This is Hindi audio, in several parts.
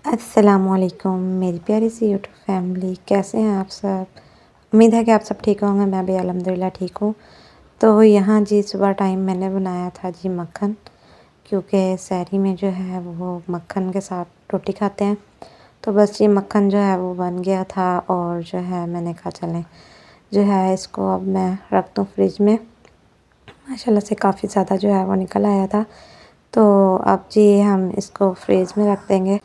अस्सलामुअलैकुम मेरी प्यारी सी यूट्यूब फैमिली, कैसे हैं आप सब। उम्मीद है कि आप सब ठीक होंगे। मैं भी अल्हम्दुलिल्लाह ठीक हूँ। तो यहाँ जी सुबह टाइम मैंने बनाया था जी मक्खन, क्योंकि सहरी में जो है वो मक्खन के साथ रोटी खाते हैं। तो बस ये मक्खन जो है वो बन गया था और जो है मैंने कहा चलें जो है इसको अब मैं रख दूँ फ्रिज में। माशाल्लाह से काफ़ी ज़्यादा जो है वो निकल आया था। तो अब जी हम इसको फ्रिज में रख देंगे।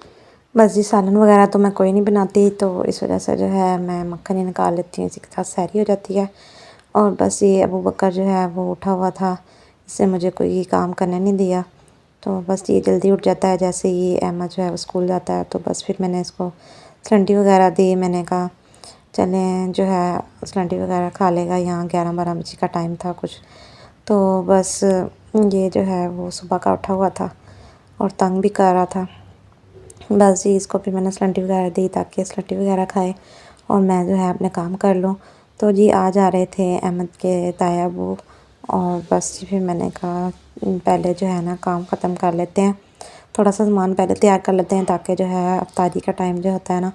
बस जी सालन वगैरह तो मैं कोई नहीं बनाती, तो इस वजह से जो है मैं मक्खन ही निकाल लेती हूँ, इसी के साथ सहरी हो जाती है। और बस ये अबू बकर जो है वो उठा हुआ था, इससे मुझे कोई काम करने नहीं दिया। तो बस ये जल्दी उठ जाता है, जैसे ही अहमद जो है वो स्कूल जाता है। तो बस फिर मैंने इसको सलंटी वगैरह दी। मैंने कहा चलें जो है सलंटी वगैरह खा लेगा। यहाँ 11-12 बजे का टाइम था कुछ। तो बस ये जो है वो सुबह का उठा हुआ था और तंग भी कर रहा था। बस जी इसको फिर मैंने सलंटी वगैरह दी ताकि सलंटी वगैरह खाए और मैं जो है अपने काम कर लूँ। तो जी आ जा रहे थे अहमद के ताया अबू, और बस जी फिर मैंने कहा पहले जो है ना काम ख़त्म कर लेते हैं, थोड़ा सा सामान पहले तैयार कर लेते हैं ताकि जो है अफ्तारी का टाइम जो होता है ना,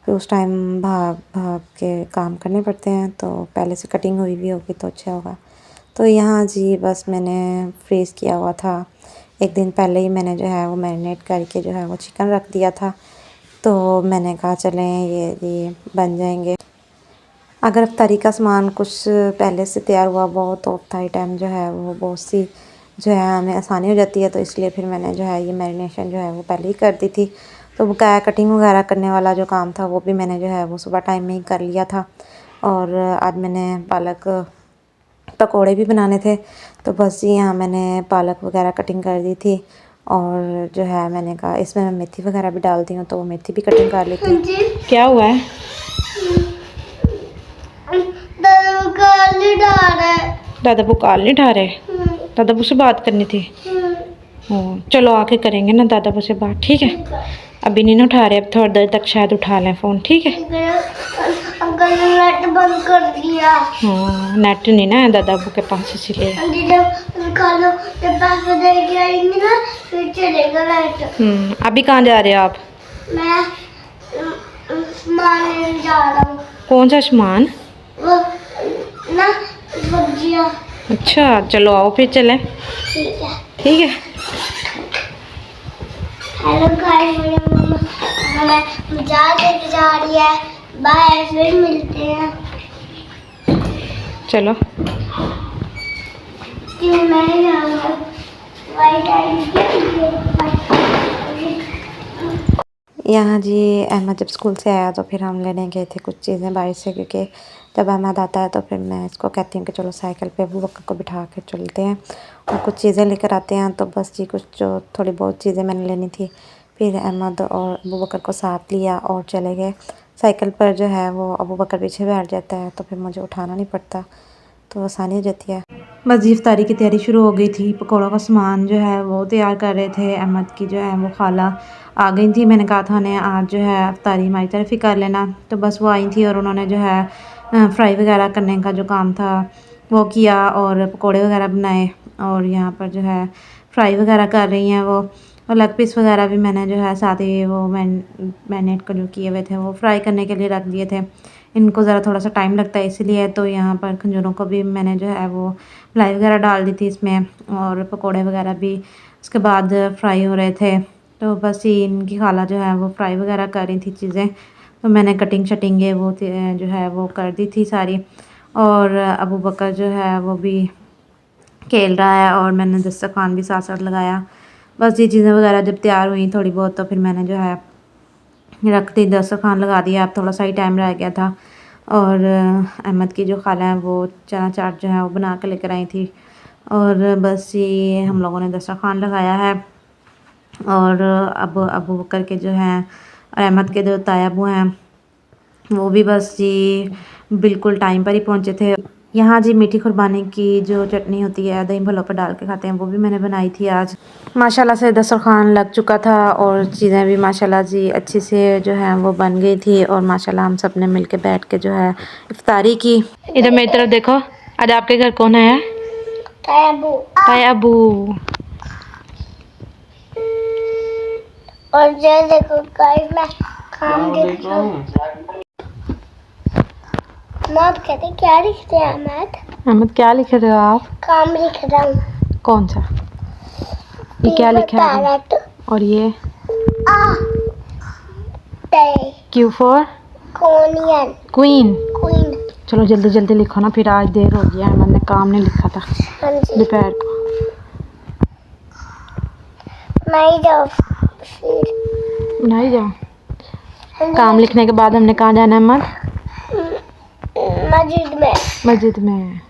फिर उस टाइम भाग भाग के काम करने पड़ते हैं। तो पहले से कटिंग हुई भी होगी तो अच्छा होगा। तो यहाँ जी बस मैंने फ्रीज़ किया हुआ था, एक दिन पहले ही मैंने जो है वो मैरिनेट करके जो है वो चिकन रख दिया था। तो मैंने कहा चलें ये बन जाएंगे। अगर अफ्तारी का सामान कुछ पहले से तैयार हुआ बहुत, तो अफ्तारी टाइम जो है वो बहुत सी जो है हमें आसानी हो जाती है। तो इसलिए फिर मैंने जो है ये मैरिनेशन जो है वो पहले ही कर दी थी। तो बकाया कटिंग वगैरह करने वाला जो काम था वो भी मैंने जो है वो सुबह टाइम में ही कर लिया था। और आज मैंने पालक पकोड़े भी बनाने थे। तो बस यहाँ मैंने पालक वगैरह कटिंग कर दी थी, और जो है मैंने कहा इसमें मैं मेथी वगैरह भी डालती हूँ, तो वो मेथी भी कटिंग कर लेती। क्या हुआ है? दादा बुखार नहीं उठा रहे? दादा बू से बात करनी थी। चलो आके करेंगे ना दादा बू से बात, ठीक है। अभी नहीं ना उठा रहे, अब थोड़ी देर तक शायद उठा लें फ़ोन, ठीक है। अंकल ने नेट बंद कर दिया। हाँ नेट नहीं ना है दादा बू के पास, इसीलिए। खाना जब पैसे दे के आएंगे ना फिर चलेगा नेट। अभी कहाँ जा रहे हो आप? मैं सामान लेने जा रहा हूँ। कौन सा सामान? वो ना सब्जियाँ। अच्छा चलो आओ फिर चलें। ठीक है। ठीक है। हेलो गाइस, मेरी मम्मा हमें बाजार लेके जा रही है। बाय, फिर मिलते हैं। चलो क्यों मैं जाऊँगा? वाइट यहाँ जी अहमद जब स्कूल से आया तो फिर हम लेने गए थे कुछ चीज़ें बाहर से, क्योंकि जब अहमद आता है तो फिर मैं इसको कहती हूँ कि चलो साइकिल पे अबू बकर को बिठा के चलते हैं और कुछ चीज़ें लेकर आते हैं। तो बस जी कुछ जो थोड़ी बहुत चीज़ें मैंने लेनी थी, फिर अहमद और अबू बकर को साथ लिया और चले गए। साइकिल पर जो है वो अबू बकर पीछे बैठ जाता है, तो फिर मुझे उठाना नहीं पड़ता, तो आसानी हो जाती है। बस जी इफ्तारी की तैयारी शुरू हो गई थी। पकौड़ों का सामान जो है वो तैयार कर रहे थे। अहमद की जो है वो खाला आ गई थी। मैंने कहा था उन्हें आज जो है इफ्तारी हमारी तरफ ही कर लेना, तो बस वो आई थी और उन्होंने जो है फ्राई वगैरह करने का जो काम था वो किया और पकौड़े वगैरह बनाए। और यहाँ पर जो है फ्राई वगैरह कर रही हैं वो, और लेग पीस वगैरह भी मैंने जो है साथ ही वो मैरिनेट को जो किए हुए थे वो फ्राई करने के लिए रख दिए थे। इनको ज़रा थोड़ा सा टाइम लगता है इसीलिए। तो यहाँ पर खंजूरों को भी मैंने जो है वो मलाई वगैरह डाल दी थी इसमें, और पकोड़े वगैरह भी उसके बाद फ्राई हो रहे थे। तो बस ये इनकी खाला जो है वो फ्राई वगैरह कर रही थी चीज़ें, तो मैंने कटिंग शटिंग वो जो है वो कर दी थी सारी। और अबू बकर जो है वो भी खेल रहा है और मैंने दस्तरखान भी साथ साथ लगाया। बस ये चीज़ें वगैरह जब तैयार हुई थोड़ी बहुत, तो फिर मैंने जो है रख दी, दस्तरखान लगा दिया। अब थोड़ा सा ही टाइम रह गया था। और अहमद की जो खाला है वो चना चाट जो है वो बना के लेकर आई थी। और बस ये हम लोगों ने दस्तरखान लगाया है। और अब अबू बकर के जो हैं और अहमद के जो ताया अबू हैं वो भी बस जी बिल्कुल टाइम पर ही पहुंचे थे। यहाँ जी मीठी कुर्बानी की जो चटनी होती है दही भल्लों पर डाल के खाते हैं, वो भी मैंने बनाई थी आज। माशाल्लाह से दस्तरखान लग चुका था और चीज़ें भी माशाल्लाह जी अच्छी से जो है वो बन गई थी। और माशाल्लाह हम सब ने मिल के बैठ के जो है इफ्तारी की। इधर मेरी तरफ देखो, आज आपके घर कौन आया? ताया अबू। और ये देखो गाइस मैं काम देख रहा हूँ। मैथ कहते क्या लिखते हैं मैथ? अहमद क्या लिख रहे हो आप? काम लिख रहा हूँ। कौन सा? ये क्या लिखा है? पैरेट। और ये क्यू फॉर कोनियन क्वीन। क्वीन। चलो जल्दी जल्दी लिखो ना, फिर आज देर हो गया। अहमद ने काम नहीं लिखा था हाँ जी दोपहर को। नहीं जाओ फिर। नहीं जाओ। हाँ जी, काम लिखने के बाद हमने कहाँ जाना है अहमद? मस्जिद में। मस्जिद में।